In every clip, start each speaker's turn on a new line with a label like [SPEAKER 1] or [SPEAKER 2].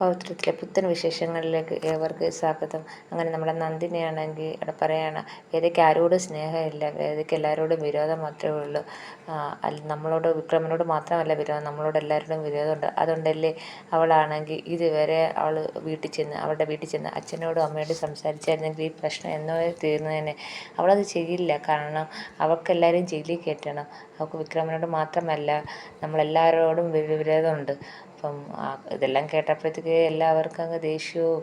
[SPEAKER 1] പൗത്രത്തിലെ പുത്തൻ വിശേഷങ്ങളിലേക്ക് ഏവർക്ക് സ്വാഗതം. അങ്ങനെ നമ്മുടെ നന്ദിനിയാണെങ്കിൽ അവിടെ പറയാണ്, വേദയ്ക്ക് ആരോടും സ്നേഹമില്ല, വേദയ്ക്ക് എല്ലാവരോടും വിരോധം മാത്രമേ ഉള്ളൂ. നമ്മളോട് വിക്രമനോട് മാത്രമല്ല വിരോധം, നമ്മളോട് എല്ലാവരോടും വിരോധമുണ്ട്. അതുകൊണ്ടല്ലേ അവളാണെങ്കിൽ ഇതുവരെ അവളുടെ വീട്ടിൽ ചെന്ന് അച്ഛനോടും അമ്മയോടും സംസാരിച്ചായിരുന്നെങ്കിൽ ഈ പ്രശ്നം എന്നോ തീർന്നതിനെ. അവളത് ചെയ്യില്ല. കാരണം അവൾക്കെല്ലാവരും ജയിലിൽ കയറ്റണം. അവൾക്ക് വിക്രമനോട് മാത്രമല്ല നമ്മളെല്ലാവരോടും വിരോധമുണ്ട്. അപ്പം ഇതെല്ലാം കേട്ടപ്പോഴത്തേക്ക് എല്ലാവർക്കും അങ്ങ് ദേഷ്യവും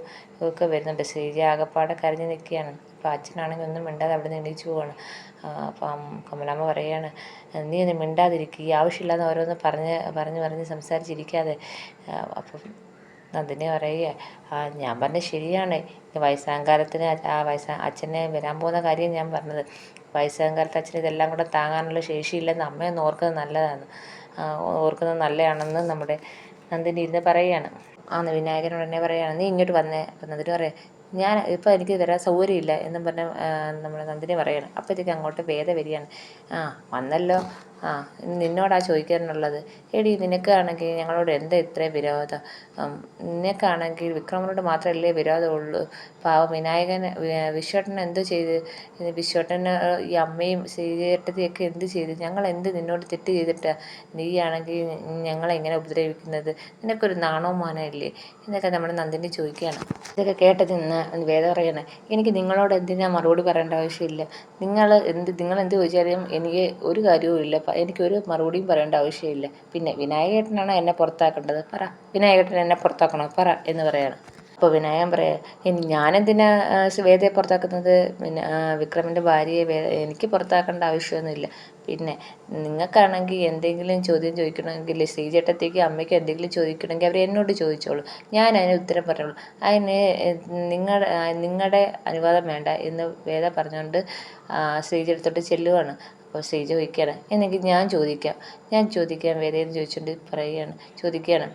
[SPEAKER 1] ഒക്കെ വരുന്നുണ്ട്. ശ്രീജ ആകപ്പാടെ കരഞ്ഞു നിൽക്കുകയാണ്. അപ്പം അച്ഛനാണെങ്കിൽ ഒന്നും മിണ്ടാതെ അവിടെ നിന്ന് എണീച്ചു പോവാണ്. അപ്പം കമലാമ്മ പറയുകയാണ്, നീ ഒന്ന് മിണ്ടാതിരിക്കുക, ഈ ആവശ്യമില്ലാതെ ഓരോന്ന് പറഞ്ഞ് സംസാരിച്ചിരിക്കാതെ. അപ്പം നന്ദിനി പറയുക, ഞാൻ പറഞ്ഞത് ശരിയാണ്. വയസ്സാം കാലത്തിന് അച്ഛനെ വരാൻ പോകുന്ന കാര്യം ഞാൻ പറഞ്ഞത്. വയസ്സാം കാലത്ത് അച്ഛന് ഇതെല്ലാം കൂടെ താങ്ങാനുള്ള ശേഷിയില്ലെന്ന് അമ്മയൊന്ന് ഓർക്കുന്നത് നല്ലതാണെന്ന് നമ്മുടെ നന്ദിനി ഇരുന്ന് പറയുകയാണ്. വിനായകനോട് തന്നെ പറയുകയാണ്, നീ ഇങ്ങോട്ട് വന്നേ. അപ്പം നന്ദിനി പറയാം, ഞാൻ ഇപ്പം എനിക്ക് വരാൻ സൗകര്യമില്ല എന്നും പറഞ്ഞ് നമ്മുടെ നന്ദിനി പറയണം. അപ്പോഴത്തേക്ക് അങ്ങോട്ട് വേദ വരികയാണ്. വന്നല്ലോ. നിന്നോടാ ചോദിക്കാനുള്ളത്. എടി, നിനക്കാണെങ്കിൽ ഞങ്ങളോട് എന്താ ഇത്രയും വിരോധം? നിനക്കാണെങ്കിൽ വിക്രമനോട് മാത്രമല്ലേ വിരോധമുള്ളൂ. പാവം വിശ്വട്ടൻ എന്ത് ചെയ്ത്? വിശ്വട്ടന് ഈ അമ്മയും ശ്രീചേട്ടത്തിയൊക്കെ എന്ത് ചെയ്ത്? ഞങ്ങൾ എന്ത് നിന്നോട് തെറ്റ് ചെയ്തിട്ടാ നീയാണെങ്കിൽ ഞങ്ങളെ ഇങ്ങനെ ഉപദ്രവിക്കുന്നത്? നിനക്കൊരു നാണവും മാനവും ഇല്ലേ എന്നൊക്കെ നമ്മുടെ നന്ദിനി ചോദിക്കുകയാണ്. ഇതൊക്കെ കേട്ടത് നിന്ന് വേദ പറയണേ, എനിക്ക് നിങ്ങളോട് എന്തിനാ മറുപടി പറയേണ്ട ആവശ്യമില്ല. നിങ്ങൾ എന്ത് ചോദിച്ചാലും എനിക്ക് ഒരു കാര്യവും ഇല്ല. എനിക്കൊരു മറുപടിയും പറയേണ്ട ആവശ്യമില്ല. പിന്നെ വിനായകേട്ടനാണോ എന്നെ പുറത്താക്കേണ്ടത്? പറ. വിനായകേട്ടൻ എന്നെ പുറത്താക്കണോ? പറ എന്ന് പറയാണ്. അപ്പോൾ വിനായകൻ പറയാം, ഞാനെന്തിനാ വേദയെ പുറത്താക്കുന്നത്? പിന്നെ വിക്രമൻ്റെ ഭാര്യയെ എനിക്ക് പുറത്താക്കേണ്ട ആവശ്യമൊന്നുമില്ല. പിന്നെ നിങ്ങൾക്കാണെങ്കിൽ എന്തെങ്കിലും ചോദ്യം ചോദിക്കണമെങ്കിൽ ശ്രീചേട്ടത്തേക്കും അമ്മയ്ക്കും എന്തെങ്കിലും ചോദിക്കണമെങ്കിൽ അവർ എന്നോട് ചോദിച്ചോളൂ, ഞാൻ അതിന് ഉത്തരം പറയുള്ളൂ. അതിന് നിങ്ങളുടെ അനുവാദം വേണ്ട എന്ന് വേദ പറഞ്ഞുകൊണ്ട് ശ്രീജ ചെല്ലുവാണ്. അപ്പോൾ ശ്രീജ ചോദിക്കുകയാണ്, എന്നെങ്കിൽ ഞാൻ ചോദിക്കാം വേദയെന്ന് ചോദിക്കുകയാണ്.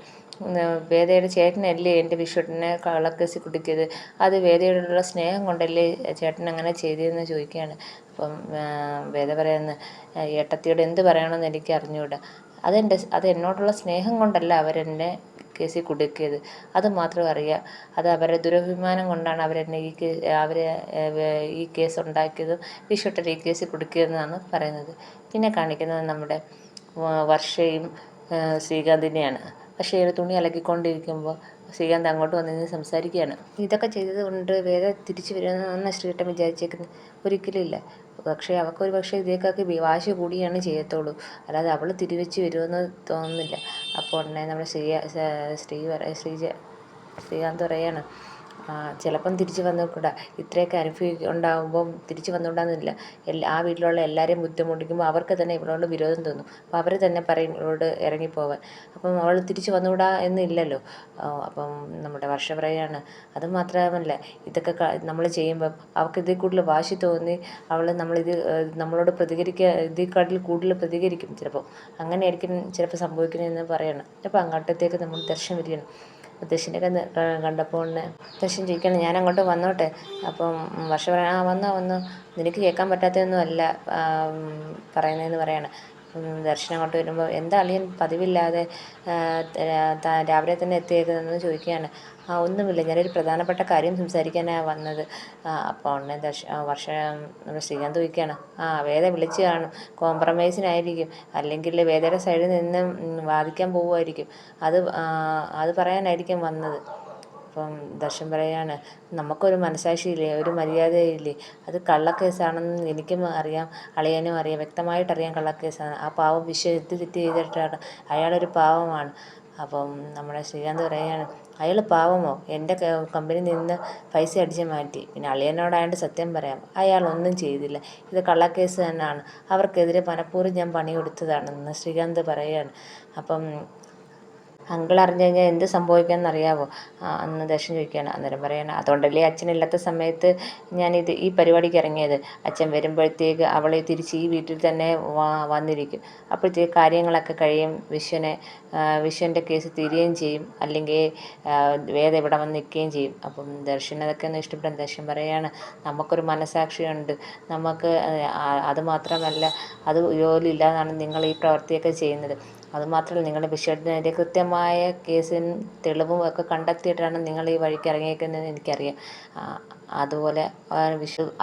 [SPEAKER 1] വേദയുടെ ചേട്ടനല്ലേ എൻ്റെ വിശ്വട്ടനെ കള്ളക്കേസിൽ കുടുക്കിയത്? അത് വേദയോടുള്ള സ്നേഹം കൊണ്ടല്ലേ ചേട്ടൻ അങ്ങനെ ചെയ്തതെന്ന് ചോദിക്കുകയാണ്. അപ്പം വേദ പറയുന്നത്, ഏട്ടത്തിയോട് എന്ത് പറയണമെന്ന് എനിക്ക് അറിഞ്ഞുകൂടാ. അത് എന്നോടുള്ള സ്നേഹം കൊണ്ടല്ല അവരെന്നെ കേസിൽ കുടുക്കിയത്, അത് മാത്രം അറിയാം. അത് അവരുടെ ദുരഭിമാനം കൊണ്ടാണ് അവരെ ഈ കേസ് ഉണ്ടാക്കിയതും വിശ്വട്ടൻ ഈ കേസിൽ കുടുക്കിയതെന്നാണ് പറയുന്നത്. പിന്നെ കാണിക്കുന്നത് നമ്മുടെ വർഷയും ശ്രീകാന്തിനെയാണ്. പക്ഷേ തുണി അലക്കിക്കൊണ്ടിരിക്കുമ്പോൾ ശ്രീകാന്ത് അങ്ങോട്ട് വന്നിരുന്ന് സംസാരിക്കുകയാണ്. ഇതൊക്കെ ചെയ്തത് കൊണ്ട് വേദ തിരിച്ചു വരുമെന്നാണ് ശ്രീകണ്ഠൻ വിചാരിച്ചേക്കുന്നത്? ഒരിക്കലുമില്ല. പക്ഷേ ഇതേക്കൊക്കെ വാശി കൂടിയാണ് ചെയ്യത്തുള്ളൂ. അല്ലാതെ അവൾ തിരിവെച്ച് വരുമെന്ന് തോന്നുന്നില്ല. അപ്പോൾ ഉടനെ നമ്മുടെ ശ്രീകാന്ത് പറയാണ്, ചിലപ്പം തിരിച്ചു വന്നുകൂടാ. ഇത്രയൊക്കെ ഉണ്ടാകുമ്പം തിരിച്ചു വന്നുകൂടാന്നില്ല. ആ വീട്ടിലുള്ള എല്ലാവരെയും ബുദ്ധിമുട്ടിക്കുമ്പോൾ അവർക്ക് തന്നെ ഇവളോട് വിരോധം തോന്നും. അപ്പോൾ അവർ തന്നെ പറയും ഇവളോട് ഇറങ്ങിപ്പോവാൻ. അപ്പം അവൾ തിരിച്ചു വന്നുകൂടാ എന്നില്ലല്ലോ. അപ്പം നമ്മുടെ വർഷ പറയാണ്, അത് മാത്രമല്ല, ഇതൊക്കെ നമ്മൾ ചെയ്യുമ്പം അവൾക്ക് ഇതിൽ കൂടുതൽ വാശി തോന്നി നമ്മളോട് ഇതിൽ കൂടുതൽ പ്രതികരിക്കും ചിലപ്പോൾ. അങ്ങനെയായിരിക്കും ചിലപ്പോൾ സംഭവിക്കുന്നതെന്ന് പറയണം. അപ്പോൾ അങ്ങോട്ടത്തേക്ക് നമ്മൾ ദർശനം വരികയാണ്. ദർശനൊക്കെ കണ്ടപ്പോൾ ദർശനം ചോദിക്കണം, ഞാൻ അങ്ങോട്ട് വന്നോട്ടെ? അപ്പം വർഷ പറയാം, വന്നോ, നിനക്ക് കേൾക്കാൻ പറ്റാത്തതൊന്നും അല്ല പറയുന്നതെന്ന് പറയാണ്. ദർശനം അങ്ങോട്ട് വരുമ്പോൾ, എന്താ അളിയൻ പതിവില്ലാതെ രാവിലെ തന്നെ എത്തിയേക്കുന്നതെന്ന് ചോദിക്കുകയാണ്. ഒന്നുമില്ല, ഞാനൊരു പ്രധാനപ്പെട്ട കാര്യം സംസാരിക്കാനാണ് വന്നത്. അപ്പോൾ ഉടനെ നമ്മുടെ ശ്രീകാന്ത് ചോദിക്കുകയാണ്, വേദ വിളിച്ച് കാണും, കോംപ്രമൈസിനായിരിക്കും, അല്ലെങ്കിൽ വേദയുടെ സൈഡിൽ നിന്ന് വാദിക്കാൻ പോവുമായിരിക്കും, അത് പറയാനായിരിക്കും വന്നത്. അപ്പം ദർശൻ പറയാണ്, നമുക്കൊരു മനസാക്ഷിയില്ലേ, ഒരു മര്യാദയില്ലേ? അത് കള്ളക്കേസാണെന്ന് എനിക്കും അറിയാം, അളിയനും അറിയാം, വ്യക്തമായിട്ടറിയാം കള്ളക്കേസാണ്. ആ പാവം തെറ്റ് ചെയ്തിട്ടാണ്, അയാളൊരു പാവമാണ്. അപ്പം നമ്മുടെ ശ്രീകാന്ത് പറയുകയാണ്, അയാൾ പാവമോ? എൻ്റെ കമ്പനിയിൽ നിന്ന് പൈസ അടിച്ച് മാറ്റി. പിന്നെ അളിയനോടായതുകൊണ്ട് സത്യം പറയാം, അയാൾ ഒന്നും ചെയ്തില്ല, ഇത് കള്ളക്കേസ് തന്നെയാണ്, അവർക്കെതിരെ മനഃപൂർവ്വം ഞാൻ പണി കൊടുത്തതാണെന്ന് ശ്രീകാന്ത് പറയുകയാണ്. അപ്പം അങ്കിൾ അറിഞ്ഞു കഴിഞ്ഞാൽ എന്ത് സംഭവിക്കുമെന്ന് അറിയാമോ അന്ന് ദർശൻ ചോദിക്കുകയാണ്. അന്നേരം പറയണം, അതുകൊണ്ടല്ലേ അച്ഛനില്ലാത്ത സമയത്ത് ഈ പരിപാടിക്ക് ഇറങ്ങിയത്. അച്ഛൻ വരുമ്പോഴത്തേക്ക് അവളെ തിരിച്ച് ഈ വീട്ടിൽ തന്നെ വന്നിരിക്കും. അപ്പോഴത്തേക്ക് കാര്യങ്ങളൊക്കെ കഴിയും, വിശ്വൻ്റെ കേസ് തീരുകയും ചെയ്യും, അല്ലെങ്കിൽ വേദ ഇവിടെ വന്ന് നിൽക്കുകയും ചെയ്യും. അപ്പം ദർശൻ അതൊക്കെ ഒന്ന് ഇഷ്ടപ്പെടും. ദർശൻ പറയുകയാണ്, നമുക്കൊരു മനസാക്ഷിയുണ്ട്, നമുക്ക് അത് മാത്രമല്ല, അത് ജോലി ഇല്ലാതാണ് നിങ്ങൾ ഈ പ്രവൃത്തിയൊക്കെ ചെയ്യുന്നത്. അതുമാത്രമല്ല, നിങ്ങളുടെ വിഷയത്തിനെതിരെ കൃത്യമായ കേസും തെളിവും ഒക്കെ കണ്ടെത്തിയിട്ടാണ് നിങ്ങൾ ഈ വഴിക്ക് ഇറങ്ങിയേക്കുന്നതെന്ന് എനിക്കറിയാം. അതുപോലെ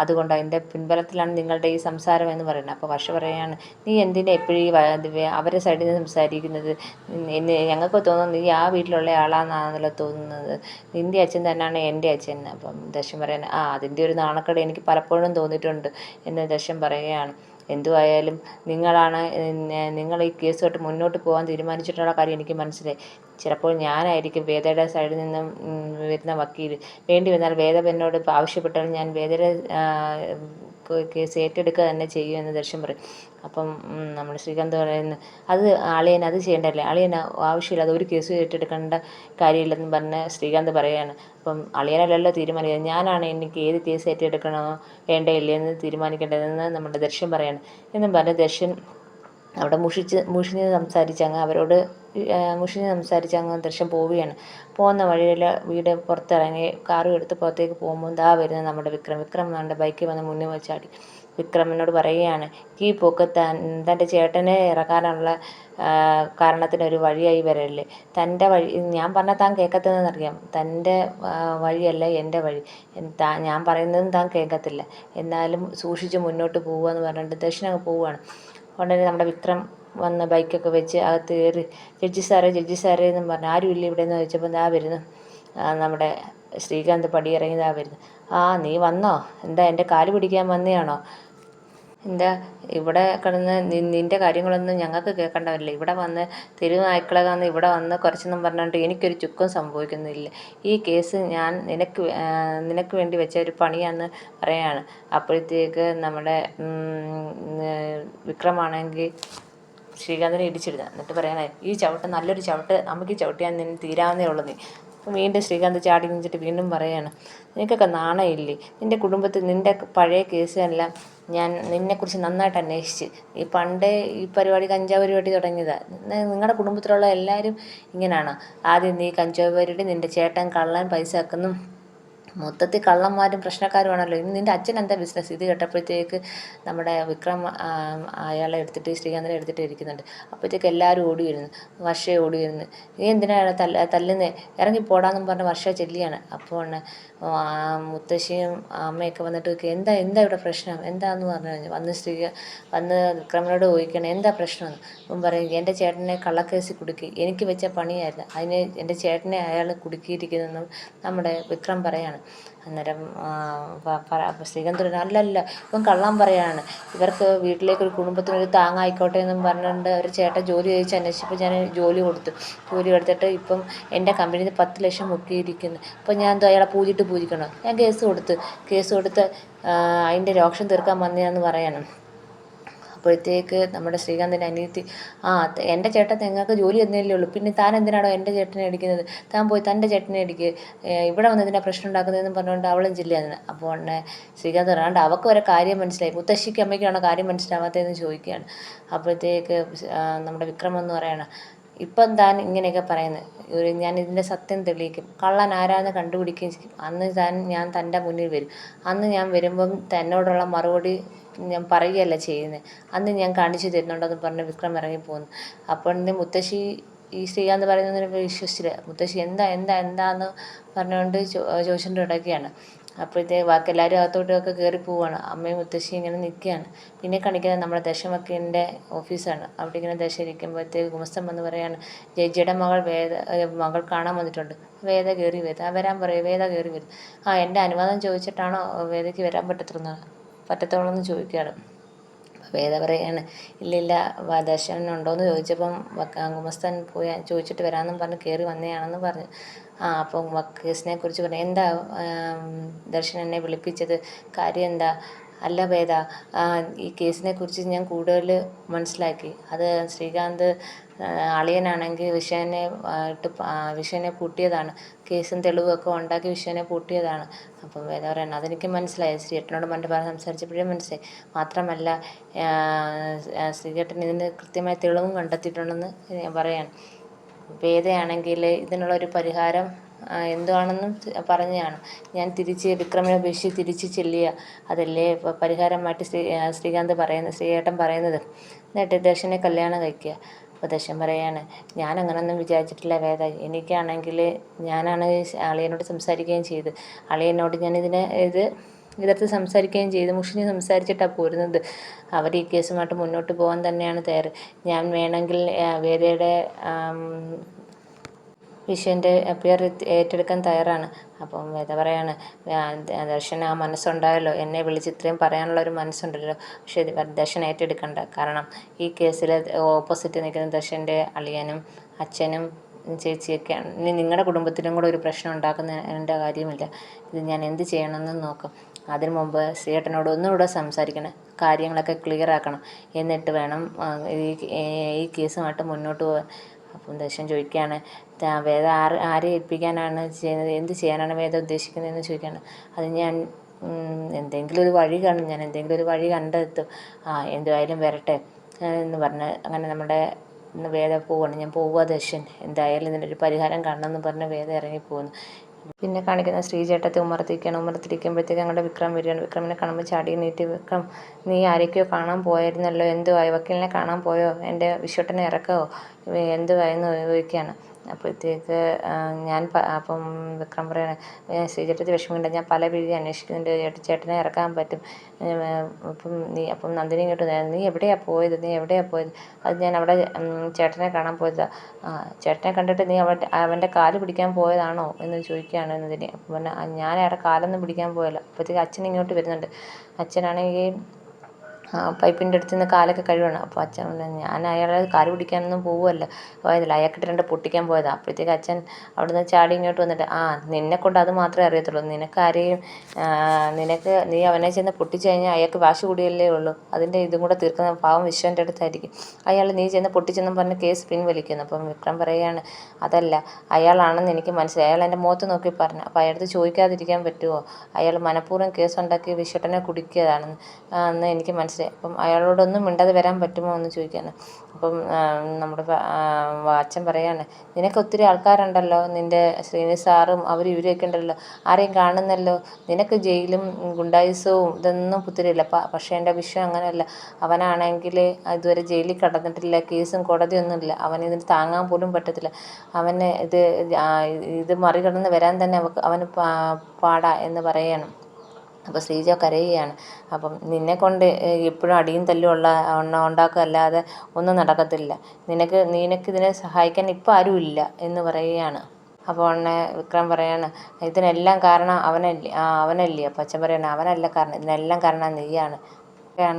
[SPEAKER 1] അതുകൊണ്ട് അതിൻ്റെ പിൻബലത്തിലാണ് നിങ്ങളുടെ ഈ സംസാരം എന്ന് പറയുന്നത്. അപ്പോൾ വർഷ പറയുകയാണ്, നീ എന്തിനാ എപ്പോഴും ഈ അവരുടെ സൈഡിൽ നിന്ന് സംസാരിക്കുന്നത്? ഞങ്ങൾക്ക് തോന്നുന്നു നീ ആ വീട്ടിലുള്ള ആളാണെന്നാണല്ലോ തോന്നുന്നത്. നിൻ്റെ അച്ഛൻ തന്നെയാണ് എൻ്റെ അച്ഛൻ. അപ്പം ദർശൻ പറയാൻ, അതിൻ്റെ ഒരു നാണക്കേട് എനിക്ക് പലപ്പോഴും തോന്നിയിട്ടുണ്ട് എന്ന് ദർശൻ പറയുകയാണ്. എന്തുവായാലും നിങ്ങൾ ഈ കേസുമായിട്ട് മുന്നോട്ട് പോകാൻ തീരുമാനിച്ചിട്ടുള്ള കാര്യം എനിക്ക് മനസ്സിലായി. ചിലപ്പോൾ ഞാനായിരിക്കും വേദയുടെ സൈഡിൽ നിന്നും വരുന്ന വക്കീൽ. വേണ്ടി വന്നാൽ വേദ എന്നോട് ആവശ്യപ്പെട്ടാൽ ഞാൻ വേദയുടെ കേസ് ഏറ്റെടുക്കുക തന്നെ ചെയ്യുമെന്ന് ദർശൻ പറയും. അപ്പം നമ്മൾ ശ്രീകാന്ത് പറയുന്നു, അളിയൻ അത് ചെയ്യേണ്ടല്ലേ, അളിയൻ ആവശ്യമില്ലാതെ ഒരു കേസ് ഏറ്റെടുക്കേണ്ട കാര്യമില്ലെന്ന് പറഞ്ഞ് ശ്രീകാന്ത് പറയുകയാണ്. അപ്പം അളിയനല്ലല്ലോ തീരുമാനിക്കുന്നത്, ഞാനാണ് എനിക്ക് ഏത് കേസ് ഏറ്റെടുക്കണമോ വേണ്ടേ ഇല്ലയെന്ന് തീരുമാനിക്കേണ്ടതെന്ന് നമ്മുടെ ദർശൻ പറയാണ്. എന്നും പറഞ്ഞ് ദർശൻ അവിടെ മുഷിഞ്ഞ് സംസാരിച്ചങ്ങ് ദർശൻ പോവുകയാണ്. പോകുന്ന വഴിയിൽ വീട് പുറത്തിറങ്ങി കാറും എടുത്ത് പുറത്തേക്ക് പോകുമ്പോൾ വരുന്നത് നമ്മുടെ വിക്രം നമ്മുടെ ബൈക്കിൽ വന്ന് മുന്നിൽ വെച്ചാടി. വിക്രമിനോട് പറയുകയാണ്, ഈ പോക്ക് തൻ്റെ ചേട്ടനെ ഇറക്കാനുള്ള കാരണത്തിനൊരു വഴിയായി വരല്ലേ. തൻ്റെ വഴി ഞാൻ പറഞ്ഞാൽ താൻ കേൾക്കത്തില്ലെന്നറിയാം. തൻ്റെ വഴിയല്ല എൻ്റെ വഴി. ഞാൻ പറയുന്നതും താൻ കേൾക്കത്തില്ല. എന്നാലും സൂക്ഷിച്ച് മുന്നോട്ട് പോവുക എന്ന് പറഞ്ഞിട്ട് ദർശനങ്ങ് പോവുകയാണ്. ഉടനെ നമ്മുടെ വിക്രം വന്ന് ബൈക്കൊക്കെ വെച്ച് അകത്ത് കയറി, ജഡ്ജി സാറേ എന്നും പറഞ്ഞ്, ആരും ഇല്ല ഇവിടെ എന്ന് ചോദിച്ചപ്പോൾ വരുന്നു നമ്മുടെ ശ്രീകാന്ത് പടിയിറങ്ങി വരുന്നു. നീ വന്നോ? എന്താ എൻ്റെ കാല് പിടിക്കാൻ വന്നെയാണോ? എന്താ ഇവിടെ കിടന്ന് നിൻ്റെ കാര്യങ്ങളൊന്നും ഞങ്ങൾക്ക് കേൾക്കണ്ടവല്ലേ. ഇവിടെ വന്ന് തെരുവ് നായ്ക്കളെ വന്ന് ഇവിടെ വന്ന് കുറച്ചെന്നും പറഞ്ഞുകൊണ്ട് എനിക്കൊരു ചുക്കും സംഭവിക്കുന്നില്ല. ഈ കേസ് ഞാൻ നിനക്ക് വേണ്ടി വെച്ച ഒരു പണിയാന്ന് പറയാണ്. അപ്പോഴത്തേക്ക് നമ്മുടെ വിക്രമാണെങ്കിൽ ശ്രീകാന്തിനെ ഇടിച്ചിടുക. എന്നിട്ട് പറയണേ, ഈ ചവിട്ട് നല്ലൊരു ചവിട്ട് നമുക്ക് ചവിട്ടിയാൽ നിന്നെ തീരാവുന്നേ ഉള്ളൂ നീ. വീണ്ടും ശ്രീകാന്ത് ചാടി നിന്നിട്ട് വീണ്ടും പറയാണ്, നിനക്കൊക്കെ നാണമില്ലേ? നിൻ്റെ കുടുംബത്തിൽ നിൻ്റെ പഴയ കേസെല്ലാം ഞാൻ നിന്നെക്കുറിച്ച് നന്നായിട്ട് അന്വേഷിച്ച്. ഈ പണ്ടേ ഈ കഞ്ചാവ് പരിപാടി തുടങ്ങിയതാണ്. നിങ്ങളുടെ കുടുംബത്തിലുള്ള എല്ലാവരും ഇങ്ങനെയാണ്. ആദ്യം നീ കഞ്ചാവ് പരിപാടി, നിൻ്റെ ചേട്ടൻ കള്ളൻ പൈസ ആക്കുന്നു, മൊത്തത്തിൽ കള്ളന്മാരും പ്രശ്നക്കാരുമാണല്ലോ. ഇന്ന് നിൻ്റെ അച്ഛൻ എന്താ ബിസിനസ്? ഇത് കേട്ടപ്പോഴത്തേക്ക് നമ്മുടെ വിക്രം അയാളെ എടുത്തിട്ട് ശ്രീകാന്തിനെ എടുത്തിട്ട് ഇരിക്കുന്നുണ്ട്. അപ്പോഴത്തേക്ക് എല്ലാവരും ഓടി വരുന്നു. വർഷയെ ഓടി വരുന്നു. നീ എന്തിനാണ് തല്ലുന്നേ? ഇറങ്ങിപ്പോടാന്നും പറഞ്ഞ് വർഷ ചെല്ലിയാണ്. അപ്പോൾ മുത്തശ്ശിയും അമ്മയൊക്കെ വന്നിട്ട് എന്താ ഇവിടെ പ്രശ്നം എന്താന്ന് പറഞ്ഞു വന്ന് വിക്രമിനോട് ചോദിക്കണം, എന്താ പ്രശ്നമെന്ന്. അപ്പം പറയും, എൻ്റെ ചേട്ടനെ കള്ളക്കേസിൽ കുടുക്കി, എനിക്ക് വെച്ച പണിയായിരുന്നു, അതിന് എൻ്റെ ചേട്ടനെ അയാൾ കുടുക്കിയിരിക്കുന്നതെന്നും നമ്മുടെ വിക്രം പറയാണ്. അന്നേരം ശ്രീകാന്ത് അല്ലല്ല, ഇപ്പം കള്ളം പറയാണ്. ഇവർക്ക് വീട്ടിലേക്കൊരു കുടുംബത്തിനൊരു താങ്ങായിക്കോട്ടെ എന്നും പറഞ്ഞുകൊണ്ട് ഒരു ചേട്ടൻ ജോലി ചോദിച്ച് അന്വേഷിച്ചപ്പോൾ ഞാൻ ജോലി കൊടുത്തിട്ട് ഇപ്പം എൻ്റെ കമ്പനിയിൽ നിന്ന് 10 ലക്ഷം മുക്കിയിരിക്കുന്നു. ഇപ്പം ഞാൻ എന്തോ അയാളെ പൂജിക്കണോ? ഞാൻ കേസ് കൊടുത്ത് അതിൻ്റെ രോക്ഷം തീർക്കാൻ വന്നതാണെന്ന് പറയണം. അപ്പോഴത്തേക്ക് നമ്മുടെ ശ്രീകാന്തിൻ്റെ അനിയത്തി, എൻ്റെ ചേട്ടൻ നിങ്ങൾക്ക് ജോലി തന്നല്ലേ ഉള്ളൂ, പിന്നെ താൻ എന്തിനാണോ എൻ്റെ ചേട്ടനെ അടിക്കുന്നത്? താൻ പോയി തൻ്റെ ചേട്ടനെ അടിക്കുക, ഇവിടെ വന്ന് ഇതിനെ പ്രശ്നം ഉണ്ടാക്കുന്നതെന്ന് പറഞ്ഞുകൊണ്ട് അവളും ജില്ലയാണ്. അപ്പോൾ ശ്രീകാന്ത് പറയാണ്ട് അവൾക്ക് വരെ കാര്യം മനസ്സിലായി, മുത്തശ്ശിക്ക് അമ്മയ്ക്കാണോ കാര്യം മനസ്സിലാവാത്തതെന്ന് ചോദിക്കുകയാണ്. അപ്പോഴത്തേക്ക് നമ്മുടെ വിക്രം എന്ന് പറയണം, ഇപ്പം താൻ ഇങ്ങനെയൊക്കെ പറയുന്നത്, ഞാൻ ഇതിൻ്റെ സത്യം തെളിയിക്കും, കള്ളൻ ആരാന്ന് കണ്ടുപിടിക്കുകയും ചെയ്യും. അന്ന് ഞാൻ തൻ്റെ മുന്നിൽ വരും. അന്ന് ഞാൻ വരുമ്പം തന്നോടുള്ള മറുപടി ഞാൻ പറയുകയല്ല ചെയ്യുന്നത്, അന്ന് ഞാൻ കാണിച്ചു തരുന്നുണ്ടെന്ന് പറഞ്ഞ് വിക്രം ഇറങ്ങിപ്പോകുന്നു. അപ്പോൾ മുത്തശ്ശി ഈ ശ്രീകാന്ത് പറയുന്നതിന് വിശ്വസിച്ചില്ല. മുത്തശ്ശി എന്താന്ന് പറഞ്ഞുകൊണ്ട് ചോദിച്ചുകൊണ്ട് കിടക്കുകയാണ്. അപ്പോഴത്തേക്ക് ബാക്കി എല്ലാവരും അകത്തോട്ടൊക്കെ കയറി പോവുകയാണ്. അമ്മയും മുത്തശ്ശി ഇങ്ങനെ നിൽക്കുകയാണ്. പിന്നെ കാണിക്കുന്നത് നമ്മുടെ ദശമക്കൻ്റെ ഓഫീസാണ്. അവിടെ ഇങ്ങനെ ദശ ഇരിക്കുമ്പോഴത്തേക്ക് ഗുമസ്തൻ വന്ന് പറയാണ്, ജഡ്ജിയുടെ മകൾ കാണാൻ വന്നിട്ടുണ്ട്. വേദ കയറി വരാൻ പറയും. വേദ കയറി വരും. എൻ്റെ അനുവാദം ചോദിച്ചിട്ടാണോ വേദയ്ക്ക് വരാൻ പറ്റത്തോളെന്ന് ചോദിക്കുകയാണ്. വേദ പറയാണ്, ഇല്ലില്ല, ദർശനുണ്ടോയെന്ന് ചോദിച്ചപ്പം ഗുമസ്തൻ പോയി ചോദിച്ചിട്ട് വരാമെന്നും പറഞ്ഞ് കയറി വന്നതാണെന്ന് പറഞ്ഞു. അപ്പം കേസിനെ കുറിച്ച് പറഞ്ഞു. എന്താ ദർശൻ എന്നെ വിളിപ്പിച്ചത്? കാര്യം എന്താ? അല്ല വേദ, ഈ കേസിനെ കുറിച്ച് ഞാൻ കൂടുതൽ മനസ്സിലാക്കി. അത് ശ്രീകാന്ത് അളിയനാണെങ്കിൽ വിഷയനെ പൂട്ടിയതാണ്. കേസും തെളിവൊക്കെ ഉണ്ടാക്കി വിഷയനെ പൂട്ടിയതാണ്. അപ്പം വേദ പറയണം, അതെനിക്ക് മനസ്സിലായി. ശ്രീകേട്ടനോട് പറഞ്ഞ് സംസാരിച്ചപ്പോഴേ മനസ്സിലായി. മാത്രമല്ല ശ്രീകേട്ടൻ ഇതിന് കൃത്യമായ തെളിവും കണ്ടെത്തിയിട്ടുണ്ടെന്ന് ഞാൻ പറയാണ്. വേദയാണെങ്കിൽ ഇതിനുള്ളൊരു പരിഹാരം എന്താണെന്നും പറഞ്ഞതാണ്. ഞാൻ വിക്രമിനെ ഉപേക്ഷിച്ച് തിരിച്ച് ചെല്ലുക, അതല്ലേ പരിഹാരമായിട്ട് ശ്രീകേട്ടൻ പറയുന്നത്. എന്നിട്ട് ദർശനെ കല്യാണം കഴിക്കുക. അപ്പോൾ ദർശൻ പറയാണ്, ഞാൻ അങ്ങനൊന്നും വിചാരിച്ചിട്ടില്ല വേദ. എനിക്കാണെങ്കിൽ ഞാനാണ് അളിയനോട് സംസാരിക്കുകയും ചെയ്ത്, അളിയനോട് ഞാൻ ഇതെടുത്ത് സംസാരിക്കുകയും ചെയ്ത് മുഷിഞ്ഞ് സംസാരിച്ചിട്ടാണ് പോരുന്നത്. അവർ ഈ കേസുമായിട്ട് മുന്നോട്ട് പോകാൻ തന്നെയാണ് തയ്യാറ്. ഞാൻ വേണമെങ്കിൽ വേദയുടെ വിഷുവിൻ്റെ പേർ ഏറ്റെടുക്കാൻ തയ്യാറാണ്. അപ്പം വേദ പറയാണ്, ദർശൻ ആ മനസ്സുണ്ടായല്ലോ, എന്നെ വിളിച്ച് ഇത്രയും പറയാനുള്ള ഒരു മനസ്സുണ്ടല്ലോ. പക്ഷേ ദർശൻ ഏറ്റെടുക്കണ്ട. കാരണം ഈ കേസിൽ ഓപ്പോസിറ്റ് നിൽക്കുന്ന ദർശൻ്റെ അളിയനും അച്ഛനും ചേച്ചിയൊക്കെയാണ്. ഇനി നിങ്ങളുടെ കുടുംബത്തിലും കൂടെ ഒരു പ്രശ്നം ഉണ്ടാക്കുന്നതിൻ്റെ കാര്യമില്ല. ഇത് ഞാൻ എന്ത് ചെയ്യണമെന്ന് നോക്കാം. അതിനു മുമ്പ് ശ്രീയേട്ടനോട് ഒന്നുകൂടെ സംസാരിക്കണം, കാര്യങ്ങളൊക്കെ ക്ലിയർ ആക്കണം. എന്നിട്ട് വേണം ഈ കേസുമായിട്ട് മുന്നോട്ട് പോകാൻ. അപ്പം ദർശൻ ചോദിക്കുകയാണ്, വേദ ആരെ ഏൽപ്പിക്കാനാണ് ചെയ്യുന്നത്, എന്ത് ചെയ്യാനാണ് വേദ ഉദ്ദേശിക്കുന്നതെന്ന് ചോദിക്കുകയാണ്. അത് ഞാൻ എന്തെങ്കിലും ഒരു വഴി കാണും, ഞാൻ എന്തെങ്കിലും ഒരു വഴി കണ്ടെത്തും, എന്തുമായാലും വരട്ടെ എന്ന് പറഞ്ഞ് അങ്ങനെ നമ്മുടെ വേദ പോവുകയാണ്. ഞാൻ പോവുക ദർശൻ, എന്തായാലും ഇതിനൊരു പരിഹാരം കാണണമെന്ന് പറഞ്ഞ് വേദ ഇറങ്ങിപ്പോകുന്നു. പിന്നെ കാണിക്കുന്ന ശ്രീചേട്ടത്തെ ഉമ്മറത്തിരിക്കുകയാണ്. ഉമ്മറത്തിരിക്കുമ്പോഴത്തേക്ക് ഞങ്ങളുടെ വിക്രം വരികയാണ്. വിക്രമിനെ കാണുമ്പോൾ ചാടി നീട്ടി, വിക്രം നീ ആരൊക്കെയോ കാണാൻ പോയായിരുന്നല്ലോ, എന്തുവായി, വക്കീലിനെ കാണാൻ പോയോ, എൻ്റെ വിശ്വട്ടനെ ഇറക്കാമോ, എന്തുവായെന്ന് ചോദിക്കുകയാണ്. അപ്പോഴത്തേക്ക് അപ്പം വിക്രം പറയാണ്, ശ്രീചേട്ടത്തി വിഷമമുണ്ട്, ഞാൻ പല വഴി അന്വേഷിക്കുന്നുണ്ട്, ചേട്ടനെ ഇറക്കാൻ പറ്റും. അപ്പം നന്ദിനി ഇങ്ങോട്ട്, നീ എവിടെയാണ് പോയത്? അത് ഞാൻ അവിടെ ചേട്ടനെ കാണാൻ പോയതാണ്. ചേട്ടനെ കണ്ടിട്ട് നീ അവൻ്റെ കാല് പിടിക്കാൻ പോയതാണോ എന്ന് ചോദിക്കുകയാണ് നന്ദിനി. അപ്പം പറഞ്ഞാൽ, ഞാൻ അവിടെ കാലൊന്നും പിടിക്കാൻ പോയല്ല. അപ്പോഴത്തേക്ക് അച്ഛൻ ഇങ്ങോട്ട് വരുന്നുണ്ട്. അച്ഛനാണെങ്കിൽ പൈപ്പിൻ്റെ അടുത്ത് നിന്ന് കാലൊക്കെ കഴുകണം. അപ്പോൾ അച്ഛൻ ഞാൻ അയാളെ കാല് പിടിക്കാനൊന്നും പോവുമല്ല, പോയതില്ല, അയാൾക്കിട്ട് രണ്ട് പൊട്ടിക്കാൻ പോയതാണ്. അപ്പോഴത്തേക്ക് അച്ഛൻ അവിടെ നിന്ന് ചാടി ഇങ്ങോട്ട് വന്നിട്ട്, നിന്നെക്കൊണ്ട് അത് മാത്രമേ അറിയത്തുള്ളൂ, നീ അവനെ ചെന്ന് പൊട്ടിച്ചു കഴിഞ്ഞാൽ അയാൾക്ക് വാശി കൂടിയല്ലേ ഉള്ളൂ, അതിൻ്റെ ഇതും കൂടെ തീർക്കുന്ന പാവം വിശ്വൻ്റെ അടുത്തായിരിക്കും. അയാൾ നീ ചെന്ന് പൊട്ടിച്ചെന്നും പറഞ്ഞ് കേസ് പിൻവലിക്കുന്നു. അപ്പം വിക്രം പറയുകയാണ്, അതല്ല, അയാളാണെന്ന് എനിക്ക് മനസ്സിലായി, അയാൾ എൻ്റെ മുഖത്ത് നോക്കി പറഞ്ഞു. അപ്പോൾ അയാളടുത്ത് ചോദിക്കാതിരിക്കാൻ പറ്റുമോ, അയാൾ മനഃപൂർവ്വം കേസുണ്ടാക്കി വിശ്വട്ടനെ കുടിക്കുകയാണെന്ന് എനിക്ക് മനസ്സിലായി. അപ്പം അയാളോടൊന്നും മിണ്ടാതെ വരാൻ പറ്റുമോ എന്ന് ചോദിക്കുകയാണ്. അപ്പം നമ്മുടെ അച്ഛൻ പറയാണ്, നിനക്ക് ഒത്തിരി ആൾക്കാരുണ്ടല്ലോ, നിൻ്റെ ശ്രീനി സാറും അവരും ഇവരൊക്കെ ഉണ്ടല്ലോ, ആരെയും കാണുന്നല്ലോ, നിനക്ക് ജയിലും ഗുണ്ടായുസവും ഇതൊന്നും പുത്തിരിയില്ല. പക്ഷേ എൻ്റെ വിഷയം അങ്ങനെയല്ല, അവനാണെങ്കിൽ ഇതുവരെ ജയിലിൽ കിടന്നിട്ടില്ല, കേസും കോടതിയൊന്നുമില്ല, അവനിതിന് താങ്ങാൻ പോലും പറ്റത്തില്ല, അവന് ഇത് മറികടന്ന് വരാൻ തന്നെ അവന് പാടാ എന്ന് പറയുകയാണ്. അപ്പോൾ ശ്രീജ കരയുകയാണ്. അപ്പം നിന്നെക്കൊണ്ട് എപ്പോഴും അടിയും തല്ലും ഉണ്ടാക്കുകയല്ലാതെ ഒന്നും നടക്കത്തില്ല, നിനക്കിതിനെ സഹായിക്കാൻ ഇപ്പം ആരുമില്ല എന്ന് പറയുകയാണ്. അപ്പോൾ ഉടനെ വിക്രം പറയാണ്, ഇതിനെല്ലാം കാരണം അവനല്ലേ. അപ്പോൾ അച്ഛൻ പറയാണ്, അവനല്ല കാരണം, ഇതിനെല്ലാം കാരണം നീയാണ്.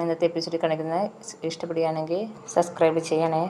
[SPEAKER 1] ഇന്നത്തെ എപ്പിസോഡിൽ കാണിക്കുന്നത്. ഇഷ്ടപ്പെടുകയാണെങ്കിൽ സബ്സ്ക്രൈബ് ചെയ്യണേ.